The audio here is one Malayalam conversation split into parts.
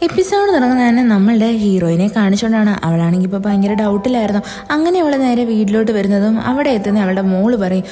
എപ്പിസോഡ് തുടങ്ങുന്നത് തന്നെ നമ്മളുടെ ഹീറോയിനെ കാണിച്ചുകൊണ്ടാണ്. അവളാണെങ്കിൽ ഇപ്പോൾ ഭയങ്കര ഡൗട്ടിലായിരുന്നു. അങ്ങനെ അവൾ നേരെ വീട്ടിലോട്ട് വരുന്നതും അവിടെ എത്തുന്ന അവളുടെ മോള് പറയും,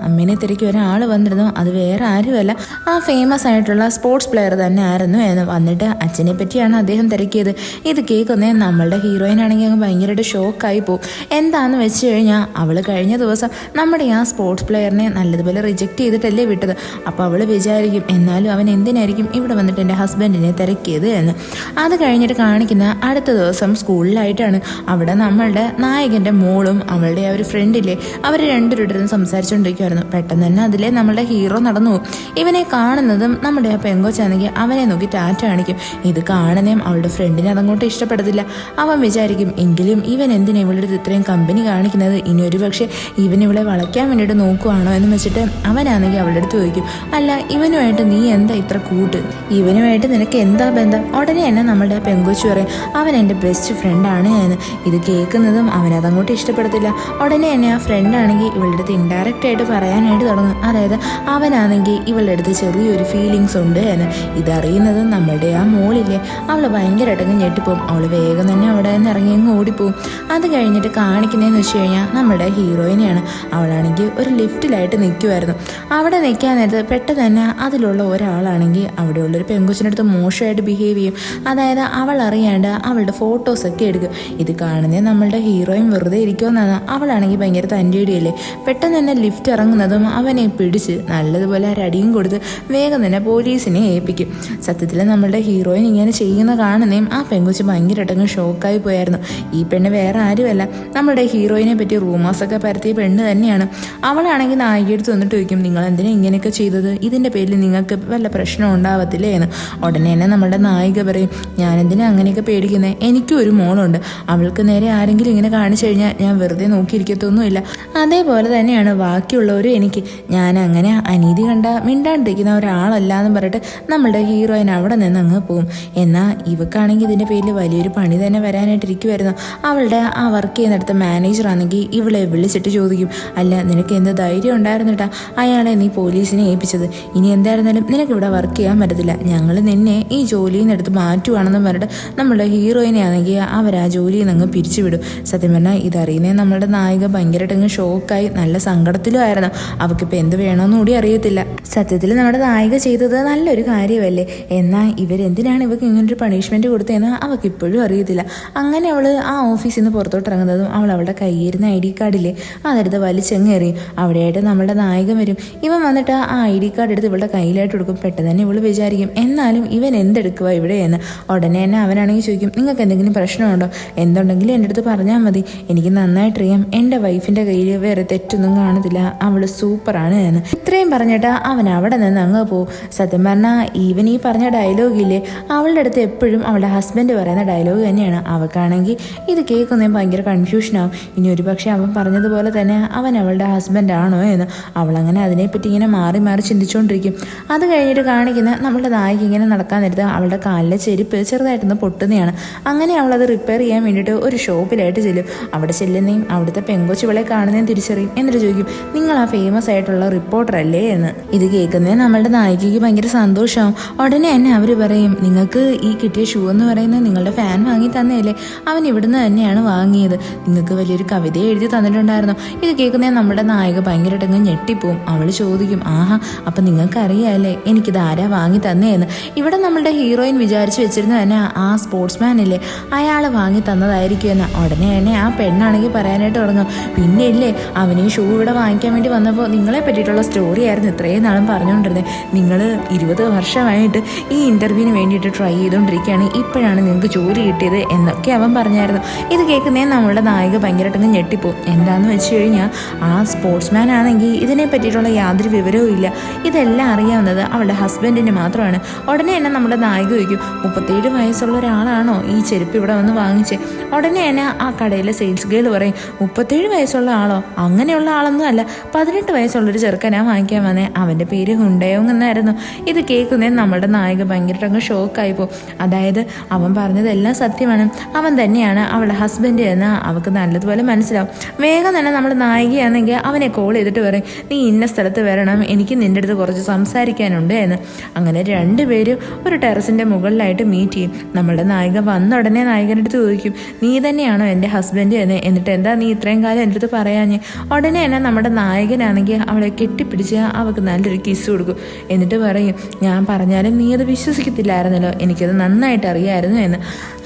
അമ്മേനെ തിരക്കി ഒരാൾ വന്നിരുന്നു, അത് വേറെ ആരുമല്ല, ആ ഫേമസ് ആയിട്ടുള്ള സ്പോർട്സ് പ്ലെയർ തന്നെ ആയിരുന്നു എന്ന്. വന്നിട്ട് അച്ഛനെ പറ്റിയാണ് അദ്ദേഹം തിരക്കിയത്. ഇത് കേൾക്കുന്നേ നമ്മളുടെ ഹീറോയിനാണെങ്കിൽ അങ്ങ് ഭയങ്കരമായിട്ട് ഷോക്കായി പോകും. എന്താണെന്ന് വെച്ച് കഴിഞ്ഞാൽ അവൾ കഴിഞ്ഞ ദിവസം നമ്മുടെ ആ സ്പോർട്സ് പ്ലെയറിനെ നല്ലതുപോലെ റിജക്റ്റ് ചെയ്തിട്ടല്ലേ വിട്ടത്. അപ്പോൾ അവൾ വിചാരിക്കും, എന്നാലും അവൻ എന്തിനായിരിക്കും ഇവിടെ വന്നിട്ട് എൻ്റെ ഹസ്ബൻഡിനെ തിരക്കിയത് എന്ന്. അത് കഴിഞ്ഞിട്ട് കാണിക്കുന്ന അടുത്ത ദിവസം സ്കൂളിലായിട്ടാണ്. അവിടെ നമ്മളുടെ നായകൻ്റെ മോളും അവളുടെ ആ ഒരു ഫ്രണ്ടില്ലേ, അവർ രണ്ടുപേരും സംസാരിച്ചുകൊണ്ടിരിക്കുമായിരുന്നു. പെട്ടെന്ന് തന്നെ അതിലെ നമ്മളുടെ ഹീറോ നടന്നു പോകും. ഇവനെ കാണുന്നതും നമ്മുടെ ആ പെങ്കോച്ചാണെങ്കിൽ അവനെ നോക്കി ടാറ്റ കാണിക്കും. ഇത് കാണുന്നേം അവളുടെ ഫ്രണ്ടിനെ അതങ്ങോട്ട് ഇഷ്ടപ്പെടത്തില്ല. അവൻ വിചാരിക്കും, എങ്കിലും ഇവൻ എന്തിനാ ഇവളുടെ ഇത്രയും കമ്പനി കാണിക്കുന്നത്, ഇനി ഒരു പക്ഷേ ഇവൻ ഇവളെ വളയ്ക്കാൻ വേണ്ടിയിട്ട് നോക്കുവാണോ എന്ന് വെച്ചിട്ട് അവനാണെങ്കിൽ അവളുടെ അടുത്ത് ചോദിക്കും, അല്ല ഇവനുമായിട്ട് നീ എന്താ ഇത്ര കൂട്ട്, ഇവനുമായിട്ട് നിനക്ക് എന്താ ബന്ധം? ഉടനെ തന്നെ നമ്മളുടെ പെങ്കൊച്ചു പറയും, അവൻ എൻ്റെ ബെസ്റ്റ് ഫ്രണ്ടാണ് എന്ന്. ഇത് കേൾക്കുന്നതും അവനതങ്ങോട്ട് ഇഷ്ടപ്പെടത്തില്ല. ഉടനെ തന്നെ ആ ഫ്രണ്ടാണെങ്കിൽ ഇവളുടെ അടുത്ത് ഇൻഡയറക്റ്റ് ആയിട്ട് പറയാനായിട്ട് തുടങ്ങും. അതായത് അവനാണെങ്കിൽ ഇവളുടെ അടുത്ത് ചെറിയൊരു ഫീലിങ്സ് ഉണ്ട് എന്ന്. ഇതറിയുന്നതും നമ്മളുടെ ആ മോളില്ലേ, അവൾ ഭയങ്കരമായിട്ടങ്ങ് ഞെട്ടിപ്പോവും. അവൾ വേഗം തന്നെ അവിടെ നിന്ന് ഇറങ്ങി അങ്ങ് ഓടിപ്പോവും. അത് കഴിഞ്ഞിട്ട് കാണിക്കുന്നതെന്ന് വെച്ച് കഴിഞ്ഞാൽ നമ്മളുടെ ഹീറോയിനെയാണ്. അവളാണെങ്കിൽ ഒരു ലിഫ്റ്റിലായിട്ട് നിൽക്കുമായിരുന്നു. അവിടെ നിൽക്കാൻ നേരത്ത് പെട്ടെന്ന് തന്നെ അതിലുള്ള ഒരാളാണെങ്കിൽ അവിടെയുള്ളൊരു പെങ്കൊച്ചിനടുത്ത് മോശമായിട്ട് ബിഹേവ് ചെയ്യും. അതായത് അവൾ അറിയാണ്ട് അവളുടെ ഫോട്ടോസൊക്കെ എടുക്കും. ഇത് കാണുന്നത് നമ്മളുടെ ഹീറോയിൻ വെറുതെ ഇരിക്കുമെന്നാണ്. അവളാണെങ്കിൽ ഭയങ്കര തൻ്റെടിയല്ലേ. പെട്ടെന്ന് തന്നെ ലിഫ്റ്റ് ഇറങ്ങുന്നതും അവനെ പിടിച്ച് നല്ലതുപോലെ ഒരടിയും കൊടുത്ത് വേഗം തന്നെ പോലീസിനെ ഏൽപ്പിക്കും. സത്യത്തിൽ നമ്മളുടെ ഹീറോയിൻ ഇങ്ങനെ ചെയ്യുന്ന കാണുന്നേയും ആ പെങ്കൊച്ച് ഭയങ്കരമായിട്ടങ്ങ് ഷോക്കായി പോയായിരുന്നു. ഈ പെണ്ണ് വേറെ ആരുമല്ല, നമ്മളുടെ ഹീറോയിനെ പറ്റി റൂമേഴ്സൊക്കെ പരത്തിയ പെണ്ണ് തന്നെയാണ്. അവളാണെങ്കിൽ നായികയെടുത്ത് വന്നിട്ട് ചോദിക്കും, നിങ്ങൾ എന്തിനാ ഇങ്ങനെയൊക്കെ ചെയ്തത്, ഇതിൻ്റെ പേരിൽ നിങ്ങൾക്ക് വല്ല പ്രശ്നം ഉണ്ടാവത്തില്ലേ എന്ന്. ഉടനെ തന്നെ നമ്മളുടെ നായിക പറയും, ഞാനെന്തിനാ അങ്ങനെയൊക്കെ പേടിക്കുന്നത്, എനിക്കും ഒരു മോളുണ്ട്, അവൾക്ക് നേരെ ആരെങ്കിലും ഇങ്ങനെ കാണിച്ചു കഴിഞ്ഞാൽ ഞാൻ വെറുതെ നോക്കിയിരിക്കത്തൊന്നുമില്ല. അതേപോലെ തന്നെയാണ് ബാക്കിയുള്ളവരും എനിക്ക്. ഞാൻ അങ്ങനെ അനീതി കണ്ട മിണ്ടാണ്ടിരിക്കുന്ന ഒരാളല്ല എന്ന് പറഞ്ഞിട്ട് നമ്മളുടെ ഹീറോയിൻ അവിടെ നിന്ന് അങ്ങ് പോകും. എന്നാൽ ഇവക്കാണെങ്കിൽ ഇതിൻ്റെ പേരിൽ വലിയൊരു പണി തന്നെ വരാനായിട്ടിരിക്കുമായിരുന്നു. അവളുടെ ആ വർക്ക് ചെയ്യുന്നിടത്ത് മാനേജറാണെങ്കിൽ ഇവളെ വിളിച്ചിട്ട് ചോദിക്കും, അല്ല നിനക്ക് എന്ത് ധൈര്യം ഉണ്ടായിരുന്നിട്ടാ അയാളെ നീ പോലീസിനെ ഏൽപ്പിച്ചത്, ഇനി എന്തായിരുന്നാലും നിനക്ക് ഇവിടെ വർക്ക് ചെയ്യാൻ പറ്റത്തില്ല, ഞങ്ങൾ നിന്നെ ഈ ജോലിയിൽ നിന്ന് എടുത്ത് മാറ്റുവാണെന്ന് പറഞ്ഞിട്ട് നമ്മളുടെ ഹീറോയിനെ ആണെങ്കിൽ അവർ ആ ജോലിയിൽ നിന്ന് അങ്ങ് പിരിച്ചുവിടും. സത്യം പറഞ്ഞാൽ ഇതറിയുന്നേ നമ്മളുടെ നായിക ഭയങ്കരമായിട്ട് അങ്ങ് ഷോക്കായി നല്ല സങ്കടത്തിലും ആയിരുന്നു. അവൾക്കിപ്പോൾ എന്ത് വേണമെന്ന് കൂടി അറിയത്തില്ല. സത്യത്തിൽ നമ്മുടെ നായിക ചെയ്തത് നല്ലൊരു കാര്യമല്ലേ, എന്നാൽ ഇവരെന്തിനാണ് ഇവർക്ക് ഇങ്ങനൊരു പണിഷ്മെൻറ്റ് കൊടുത്തതെന്ന് അവൾക്ക് ഇപ്പോഴും അറിയത്തില്ല. അങ്ങനെ അവൾ ആ ഓഫീസിൽ നിന്ന് പുറത്തോട്ട് ഇറങ്ങുന്നതും അവൾ അവളുടെ കയ്യിരുന്ന ID കാർഡില്ലേ അതെടുത്ത് വലിച്ചെങ്ങേറിയും. അവിടെയായിട്ട് നമ്മളുടെ നായകൻ വരും. ഇവൻ വന്നിട്ട് ആ ID കാർഡ് എടുത്ത് ഇവളുടെ കയ്യിലായിട്ട് കൊടുക്കും. പെട്ടെന്ന് തന്നെ ഇവൾ വിചാരിക്കും, എന്നാലും ഇവൻ എന്തെടുക്കുക ഇവിടെയെന്ന്. ഉടനെ തന്നെ അവനാണെങ്കിൽ ചോദിക്കും, നിങ്ങൾക്ക് എന്തെങ്കിലും പ്രശ്നമുണ്ടോ, എന്തുണ്ടെങ്കിലും എൻ്റെ അടുത്ത് പറഞ്ഞാൽ മതി, എനിക്ക് നന്നായിട്ടറിയാം എൻ്റെ വൈഫിൻ്റെ കയ്യിൽ വേറെ തെറ്റൊന്നും കാണത്തില്ല, അവൾ സൂപ്പറാണ് എന്ന്. ഇത്രയും പറഞ്ഞിട്ട് അവൻ അവിടെ നിന്ന് അങ്ങ് പോവും. സത്യം പറഞ്ഞാൽ ഈവൻ ഈ പറഞ്ഞ ഡയലോഗില്ലേ അവളുടെ അടുത്ത് എപ്പോഴും അവളുടെ ഹസ്ബൻഡ് പറയുന്ന ഡയലോഗ് തന്നെയാണ്. അവൾക്കാണെങ്കിൽ ഇത് കേൾക്കുന്നതും ഭയങ്കര കൺഫ്യൂഷനാവും. ഇനി ഒരു പക്ഷേ അവൻ പറഞ്ഞതുപോലെ തന്നെ അവൻ അവളുടെ ഹസ്ബൻഡ് ആണോ എന്ന്. അവളങ്ങനെ അതിനെപ്പറ്റി ഇങ്ങനെ മാറി മാറി ചിന്തിച്ചുകൊണ്ടിരിക്കും. അത് കഴിഞ്ഞിട്ട് കാണിക്കുന്ന നമ്മളുടെ നായിക ഇങ്ങനെ നടക്കാൻ നേരത്ത് അവളുടെ കാലിലെ ചെരുപ്പ് ചെറുതായിട്ടൊന്ന് പൊട്ടുന്നതാണ്. അങ്ങനെ അവളത് റിപ്പയർ ചെയ്യാൻ വേണ്ടിയിട്ട് ഒരു ഷോപ്പിലായിട്ട് ചെല്ലും. അവിടെ ചെല്ലുന്നേയും അവിടുത്തെ പെങ്കൊച്ചുകളെ കാണുന്നതും തിരിച്ചറിയും. എന്നിട്ട് ചോദിക്കും, നിങ്ങൾ ആ ഫേമസ് ആയിട്ടുള്ള റിപ്പോർട്ടർ അല്ലേ എന്ന്. ഇത് കേൾക്കുന്നേ നമ്മളുടെ നായികയ്ക്ക് ഭയങ്കര സന്തോഷമാവും. ഉടനെ തന്നെ അവർ പറയും, നിങ്ങൾക്ക് ഈ കിട്ടിയ ഷൂ എന്ന് പറയുന്നത് നിങ്ങളുടെ ഫാൻ വാങ്ങി തന്നെയല്ലേ, അവൻ ഇവിടുന്ന് തന്നെയാണ് വാങ്ങിയത്, നിങ്ങൾക്ക് വലിയൊരു കവിത എഴുതി തന്നിട്ടുണ്ടായിരുന്നു. ഇത് കേൾക്കുന്നേ നമ്മുടെ നായിക ഭയങ്കരമായിട്ടങ്ങ് ഞെട്ടിപ്പോവും. അവൾ ചോദിക്കും, ആഹാ അപ്പം നിങ്ങൾക്കറിയാമല്ലേ എനിക്കിത് ആരാ വാങ്ങി തന്നേന്ന്. ഇവിടെ നമ്മളുടെ ഹീറോയിൻ വിചാരിച്ച് വെച്ചിരുന്ന തന്നെ ആ സ്പോർട്സ്മാൻ ഇല്ലേ അയാൾ വാങ്ങി തന്നതായിരിക്കുമെന്ന്. ഉടനെ തന്നെ ആ പെണ്ണാണെങ്കിൽ പറയാനായിട്ട് തുടങ്ങും, പിന്നെ ഇല്ലേ അവന് ഈ ഷൂ ഇവിടെ വാങ്ങിക്കാൻ വേണ്ടി വന്നപ്പോൾ നിങ്ങളെ പറ്റിയിട്ടുള്ള സ്റ്റോറി ആയിരുന്നു ഇത്രയും നാളും പറഞ്ഞുകൊണ്ടിരുന്നത്, നിങ്ങൾ 20 വർഷമായിട്ട് ഈ ഇൻ്റർവ്യൂവിന് വേണ്ടിയിട്ട് ട്രൈ ചെയ്തുകൊണ്ടിരിക്കുകയാണ്, ഇപ്പോഴാണ് നിങ്ങൾക്ക് ജോലി കിട്ടിയത് എന്നൊക്കെ അവൻ പറഞ്ഞായിരുന്നു. ഇത് കേൾക്കുന്നേ നമ്മളുടെ നായിക ഭയങ്കരമായിട്ടങ്ങ് ഞെട്ടിപ്പോവും. എന്താണെന്ന് വെച്ച് കഴിഞ്ഞാൽ ആ സ്പോർട്സ്മാൻ ആണെങ്കിൽ ഇതിനെ പറ്റിയിട്ടുള്ള യാതൊരു വിവരവും ഇല്ല, ഇതെല്ലാം അറിയാവുന്നത് അവളുടെ ഹസ്ബൻഡിന് മാത്രമാണ്. ഉടനെ തന്നെ നമ്മുടെ നായിക ചോദിക്കും, 37 വയസ്സുള്ള ഒരാളാണോ ഈ ചെരുപ്പ് ഇവിടെ വന്ന് വാങ്ങിച്ചേ? ഉടനെ തന്നെ ആ കടയിലെ സെയിൽസ് ഗേൾ പറയും, 37 വയസ്സുള്ള ആളോ, അങ്ങനെയുള്ള ആളൊന്നും അല്ല, 18 വയസ്സുള്ളൊരു ചെറുക്കനാ വാങ്ങിക്കാൻ വന്നേ, അവൻ്റെ പേര് ഹുണ്ടയോങ് എന്നായിരുന്നു. ഇത് കേൾക്കുന്നേ നമ്മുടെ നായിക ഭയങ്കരമായിട്ട് അങ്ങ് ഷോക്കായി പോകും. അതായത് അവൻ പറഞ്ഞതെല്ലാം സത്യമാണ്, അവൻ തന്നെയാണ് അവളുടെ ഹസ്ബൻഡ് എന്ന് അവൾക്ക് നല്ലതുപോലെ മനസ്സിലാവും. വേഗം തന്നെ നമ്മൾ നായികയാണെങ്കിൽ അവനെ കോൾ ചെയ്തിട്ട് പറയും, നീ ഇന്ന സ്ഥലത്ത് വരണം, എനിക്ക് നിൻ്റെ അടുത്ത് കുറച്ച് സംസാരിക്കാനുണ്ട് എന്ന്. അങ്ങനെ രണ്ടുപേരും ഒരു ടെറസിൻ്റെ മുകളിലായിട്ട് ആയിട്ട് മീറ്റ് ചെയ്യും. നമ്മളുടെ നായിക വന്ന ഉടനെ നായകൻ്റെ അടുത്ത് ചോദിക്കും, നീ തന്നെയാണോ എൻ്റെ ഹസ്ബൻഡ് എന്ന്? എന്നിട്ട് എന്താ നീ ഇത്രയും കാലം എൻ്റെ അടുത്ത് പറയാഞ്ഞ്? ഉടനെ തന്നെ നമ്മുടെ നായകനാണെങ്കിൽ അവളെ കെട്ടിപ്പിടിച്ച് അവൾക്ക് നല്ലൊരു കിസ് കൊടുക്കും. എന്നിട്ട് പറയും, ഞാൻ പറഞ്ഞാലും നീ അത് വിശ്വസിക്കത്തില്ലായിരുന്നല്ലോ, എനിക്കത് നന്നായിട്ട് അറിയാമായിരുന്നു എന്ന്.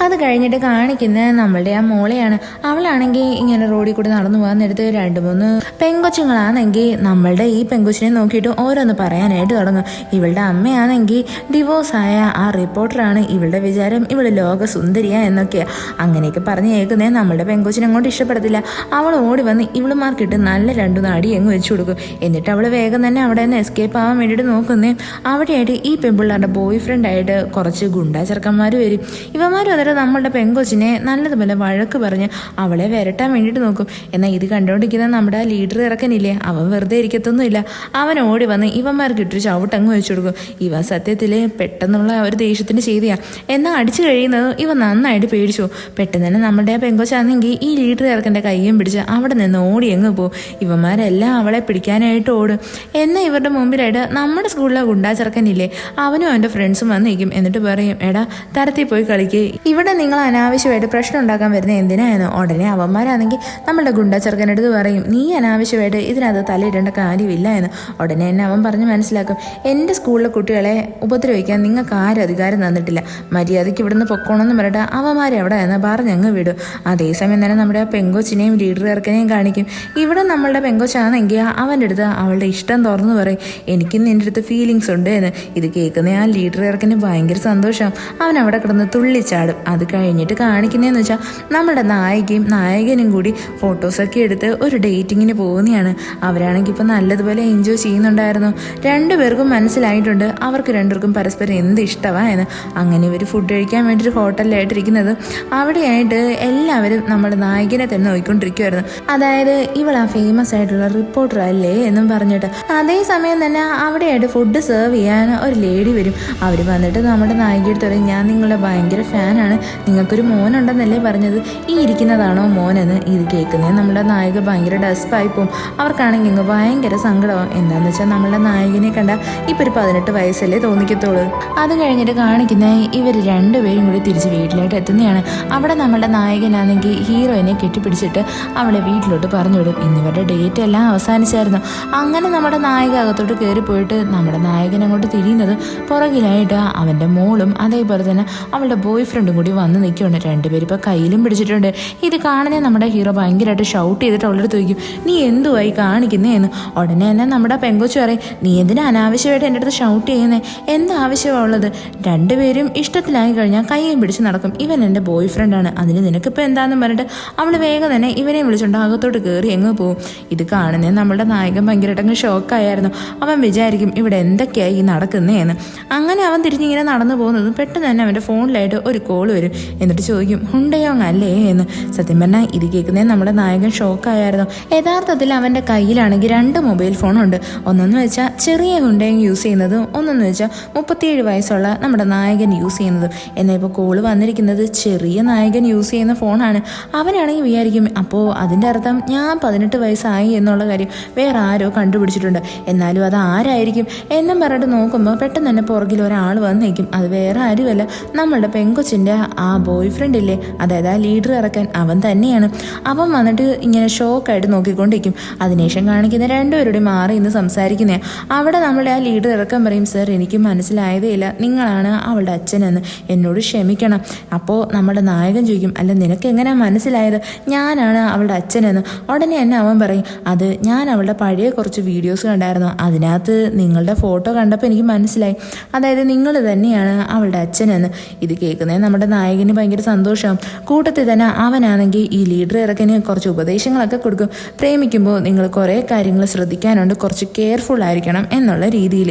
അത് കഴിഞ്ഞിട്ട് കാണിക്കുന്ന നമ്മളുടെ ആ മോളെയാണ്. അവളാണെങ്കിൽ ഇങ്ങനെ റോഡിൽ കൂടി നടന്നു പോകാൻ നേരത്ത് 2-3 പെങ്കൊച്ചുങ്ങളാണെങ്കിൽ നമ്മളുടെ ഈ പെങ്കൊച്ചിനെ നോക്കിയിട്ട് ഓരോന്ന് പറയാനായിട്ട് തുടങ്ങും. ഇവളുടെ അമ്മയാണെങ്കിൽ ഡിവോഴ്സായ ആ റിപ്പോർട്ടറാണ്, ഇവളുടെ വിചാരം ഇവള് ലോക സുന്ദരിയാ എന്നൊക്കെയാ. അങ്ങനെയൊക്കെ പറഞ്ഞ് കേൾക്കുന്നേ നമ്മളുടെ പെങ്കൊച്ചിനെ അങ്ങോട്ട് ഇഷ്ടപ്പെടത്തില്ല. അവൾ ഓടി വന്ന് ഇവളുമാർക്കിട്ട് നല്ല 2 നാടി എങ്ങ് വെച്ചു കൊടുക്കും. എന്നിട്ട് അവൾ വേഗം തന്നെ അവിടെ നിന്ന് എസ്കേപ്പ് ആവാൻ വേണ്ടിയിട്ട് നോക്കുന്നേ. അവിടെയായിട്ട് ഈ പെൺപിള്ളേരുടെ ബോയ് ഫ്രണ്ടായിട്ട് കുറച്ച് ഗുണ്ടാ ചെറുക്കന്മാർ വരും. ഇവന്മാരും അന്നേരം നമ്മളുടെ പെങ്കൊച്ചിനെ നല്ലതുപോലെ വഴക്ക് പറഞ്ഞ് അവളെ വരട്ടാൻ വേണ്ടിയിട്ട് നോക്കും. എന്നാൽ ഇത് കണ്ടുകൊണ്ടിരിക്കുന്ന നമ്മുടെ ലീഡർ ഇറക്കനില്ലേ, അവൻ വെറുതെ ഇരിക്കത്തൊന്നുമില്ല. അവൻ ഓടി വന്ന് ഇവന്മാർക്ക് ഇട്ടൊരു ചവിട്ടങ്ങ് വെച്ചു കൊടുക്കും. ഇവ സത്യത്തിൽ പെട്ടെന്നുള്ള ഒരു ദേഷ്യത്തിന് ചെയ്തിയാ. എന്നാൽ അടിച്ചു കഴിയുന്നത് ഇവ നന്നായിട്ട് പേടിച്ചു. പെട്ടെന്ന് തന്നെ നമ്മുടെ ആ പെങ്കൊച്ചാണെങ്കിൽ ഈ ലീഡർ ഇറക്കൻ്റെ കയ്യും പിടിച്ച് അവിടെ നിന്ന് ഓടി എങ്ങ് പോകും. ഇവന്മാരെല്ലാം അവളെ പിടിക്കാനായിട്ട് ഓടും. എന്നാൽ ഇവരുടെ മുമ്പിലായിട്ട് നമ്മുടെ സ്കൂളിലെ ഗുണ്ടാ ചെറുക്കനില്ലേ, അവനും അവൻ്റെ ഫ്രണ്ട്സും വന്ന് നിൽക്കും. എന്നിട്ട് പറയും, എടാ തരത്തിൽ പോയി കളിക്ക്, ഇവിടെ നിങ്ങൾ അനാവശ്യമായിട്ട് പ്രശ്നം ഉണ്ടാക്കാൻ വരുന്ന എന്തിനായിരുന്നു? ഉടനെ അവന്മാരാണെങ്കിൽ നമ്മളുടെ ഗുണ്ടാ ചെറുക്കനടുത്ത് പറയും, നീ അനാവശ്യമായിട്ട് ഇതിനകത്ത് തലയിടേണ്ട കാര്യമില്ല എന്ന്. ഉടനെ തന്നെ അവൻ പറഞ്ഞ് മനസ്സിലാക്കും, എൻ്റെ സ്കൂളിലെ കുട്ടികളെ ഉപദ്രവിക്കാൻ നിങ്ങൾക്ക് ആരും അധികാരം തന്നിട്ടില്ല, മര്യാദയ്ക്ക് ഇവിടുന്ന് പൊക്കോണമെന്ന് പറഞ്ഞിട്ട് അവന്മാരെ അവിടെ എന്ന് പറഞ്ഞങ്ങ് വിടും. അതേസമയം തന്നെ നമ്മുടെ പെങ്കൊച്ചിനെയും ലീഡർ ഇറക്കനെയും കാണിക്കും. ഇവിടെ നമ്മളുടെ പെങ്കൊച്ചാണെങ്കിൽ അവൻ്റെ അടുത്ത് അവളുടെ ഇഷ്ടം തുറന്നു പറയും, എനിക്ക് നിൻ്റെ അടുത്ത് ഫീലിങ്സ് ഉണ്ട് എന്ന്. ഇത് കേൾക്കുന്ന ആ ലീഡർ ഇറക്കന് ഭയങ്കര സന്തോഷം. അവൻ അവിടെ കിടന്ന് തുള്ളിച്ചാടും. അത് കഴിഞ്ഞിട്ട് കാണിക്കുന്നതെന്ന് വെച്ചാൽ നമ്മുടെ നായികയും നായകനും കൂടി ഫോട്ടോസൊക്കെ എടുത്ത് ഒരു ഡേറ്റിങ്ങിന് പോകുന്നതാണ്. അവരാണെങ്കിൽ ഇപ്പം നല്ലതുപോലെ എൻജോയ് ചെയ്യുന്നുണ്ടായിരുന്നു. 2 പേർക്കും മനസ്സിലായിട്ടുണ്ട് അവർക്ക് 2 പേർക്കും പരസ്പരം എന്ത് ഇഷ്ടമായെന്ന്. അങ്ങനെ ഇവർ ഫുഡ് കഴിക്കാൻ വേണ്ടിയിട്ട് ഹോട്ടലിലായിട്ടിരിക്കുന്നത്. അവിടെയായിട്ട് എല്ലാവരും നമ്മുടെ നായകനെ തന്നെ നോക്കിക്കൊണ്ടിരിക്കുമായിരുന്നു. അതായത് ഇവൾ ആ ഫേമസ് ആയിട്ടുള്ള റിപ്പോർട്ടർ അല്ലേ എന്നും പറഞ്ഞിട്ട്. അതേസമയം തന്നെ അവിടെയായിട്ട് ഫുഡ് സെർവ് ചെയ്യാൻ ഒരു ലേഡി വരും. അവർ വന്നിട്ട് നമ്മുടെ നായികയെടുത്ത് പറയും, ഞാൻ നിങ്ങളുടെ ഭയങ്കര ഫാനാണ്, നിങ്ങൾക്കൊരു മോനുണ്ടെന്നല്ലേ പറഞ്ഞത്, ഈ ഇരിക്കുന്നതാണോ മോനെന്ന്. ഇത് കേൾക്കുന്നത് നമ്മുടെ നായിക ഭയങ്കര ഡസ്പായി പോവും. അവർക്കാണെങ്കിൽ ഇങ്ങ് ഭയങ്കര സങ്കടമാവും. എന്താണെന്ന് വെച്ചാൽ നമ്മളുടെ നായകനെ കണ്ട ഇപ്പം ഒരു 18 വയസ്സല്ലേ തോന്നിക്കത്തുള്ളൂ. അത് കഴിഞ്ഞിട്ട് കാണിക്കുന്ന ഇവർ 2 പേരും കൂടി തിരിച്ച് വീട്ടിലായിട്ട് എത്തുന്നതാണ്. അവിടെ നമ്മളുടെ നായകനാണെങ്കിൽ ഹീറോയിനെ കെട്ടിപ്പിടിച്ചിട്ട് അവളെ വീട്ടിലോട്ട് പറഞ്ഞു വിടും. ഇന്നിവരുടെ ഡേറ്റ് എല്ലാം അവസാനിച്ചായിരുന്നു. അങ്ങനെ നമ്മുടെ നായിക അകത്തോട്ട് കയറിപ്പോയിട്ട് നമ്മുടെ നായകൻ അങ്ങോട്ട് തിരിയുന്നത് പുറകിലായിട്ട് അവൻ്റെ മോളും അതേപോലെ തന്നെ അവളുടെ ബോയ് ഫ്രണ്ടും കൂടി വന്ന് നിൽക്കുന്നുണ്ട്. 2 പേരും ഇപ്പോൾ കയ്യിലും പിടിച്ചിട്ടുണ്ട്. ഇത് കാണുന്നേ നമ്മുടെ ഹീറോ ഭയങ്കരമായിട്ട് ഷൗട്ട് ചെയ്തിട്ട് അവളുടെ ചോദിക്കും, നീ എന്തുവായി കാണിക്കുന്നതെന്ന്. ഉടനെ തന്നെ നമ്മുടെ പെങ്കൊച്ചു പറയും, നീ എന്തിനാ അനാവശ്യമായിട്ട് എൻ്റെ അടുത്ത് ഷൗട്ട് ചെയ്യുന്നത്? എന്താവശ്യമുള്ളത്? 2 പേരും ഇഷ്ടത്തിലായി കഴിഞ്ഞാൽ കയ്യും പിടിച്ച് നടക്കും. ഇവൻ എൻ്റെ ബോയ് ഫ്രണ്ടാണ്, അതിന് നിനക്കിപ്പോൾ എന്താണെന്ന് പറഞ്ഞിട്ട് അവൾ വേഗം തന്നെ ഇവനെ വിളിച്ചുകൊണ്ട് അകത്തോട്ട് കയറി എങ്ങ് പോകും. ഇത് കാണുന്നേ നമ്മുടെ നായകൻ ഭയങ്കരമായിട്ട് അങ്ങ് ഷോക്കായിരുന്നു. അവൻ വിചാരിക്കും ഇവിടെ എന്തൊക്കെയായി നടക്കുന്നതെന്ന്. അങ്ങനെ അവൻ തിരിഞ്ഞിങ്ങനെ നടന്നു പോകുന്നത് പെട്ടെന്ന് തന്നെ അവൻ്റെ ഫോണിലായിട്ട് ഒരു കോൾ വരും. എന്നിട്ട് ചോദിക്കും, ഹുണ്ടയോങ് അല്ലേ എന്ന്. സത്യം പറഞ്ഞാൽ ഇത് കേൾക്കുന്നേ നമ്മുടെ നായകൻ ഷോക്കായിരുന്നു. യഥാർത്ഥത്തിൽ അവൻ്റെ കയ്യിലാണെങ്കിൽ 2 മൊബൈൽ ഫോണുണ്ട്. ഒന്നെന്ന് വെച്ചാൽ ചെറിയ ഹുണ്ടയോങ് യൂസ് ചെയ്യുന്നതും ഒന്നെന്ന് വെച്ചാൽ 37 വയസ്സുള്ള നമ്മുടെ നായകൻ യൂസ് ചെയ്യുന്നതും. എന്നാൽ ഇപ്പോൾ കോള് വന്നിരിക്കുന്നത് ചെറിയ നായകൻ യൂസ് ചെയ്യുന്ന ഫോണാണ്. അവനാണെങ്കിൽ വിചാരിക്കും, അപ്പോൾ അതിൻ്റെ അർത്ഥം ഞാൻ 18 വയസ്സായി എന്നുള്ള കാര്യം വേറെ ആരോ കണ്ടുപിടിച്ചിട്ടുണ്ട്. എന്നാലും അത് ആരായിരിക്കും എന്നും പറഞ്ഞിട്ട് നോക്കുമ്പോൾ പെട്ടെന്ന് തന്നെ പുറകിൽ ഒരാൾ വന്ന് നിൽക്കും. അത് വേറെ ആരുമല്ല, നമ്മളുടെ പെങ്കൊച്ചിൻ്റെ ആ ബോയ് ഫ്രണ്ട് ഇല്ലേ, അതായത് ആ ലീഡർ ഇറക്കാൻ അവൻ തന്നെയാണ്. അവൻ വന്നിട്ട് ഇങ്ങനെ ഷോക്കായിട്ട് നോക്കിക്കൊണ്ടിരിക്കും. അതിനുശേഷം കാണിക്കുന്ന 2 പേരുടെയും മാറി ഇന്ന് സംസാരിക്കുന്നേ. അവിടെ നമ്മളുടെ ആ ലീഡർ ഇറക്കാൻ പറയും, സർ എനിക്ക് മനസ്സിലായതേ ഇല്ല, നിങ്ങളാണ് അവളുടെ അച്ഛനെന്ന്, എന്നോട് ക്ഷമിക്കണം. അപ്പോൾ നമ്മുടെ നായകൻ ചോദിക്കും, അല്ല നിനക്ക് എങ്ങനെയാണ് മനസ്സിലായത് ഞാനാണ് അവളുടെ അച്ഛനെന്ന്? ഉടനെ തന്നെ അവൻ പറയും, അത് ഞാൻ അവളുടെ പഴയ കുറച്ച് വീഡിയോസ് കണ്ടായിരുന്നു, അതിനകത്ത് നിങ്ങളുടെ ഫോട്ടോ കണ്ടപ്പോൾ എനിക്ക് മനസ്സിലായി, അതായത് നിങ്ങൾ തന്നെയാണ് അവളുടെ അച്ഛനെന്ന്. ഇത് കേൾക്കുന്നത് നമ്മുടെ നായകന് ഭയങ്കര സന്തോഷമാകും. കൂട്ടത്തിൽ തന്നെ അവനാണെങ്കിൽ ഈ ലീഡർ ഇറക്കന് കുറച്ച് ഉപദേശങ്ങളൊക്കെ കൊടുക്കും. പ്രേമിക്കുമ്പോൾ നിങ്ങൾ കുറേ കാര്യങ്ങൾ ശ്രദ്ധിക്കാനുണ്ട്, കുറച്ച് കെയർഫുൾ ആയിരിക്കണം എന്നുള്ള രീതിയിൽ.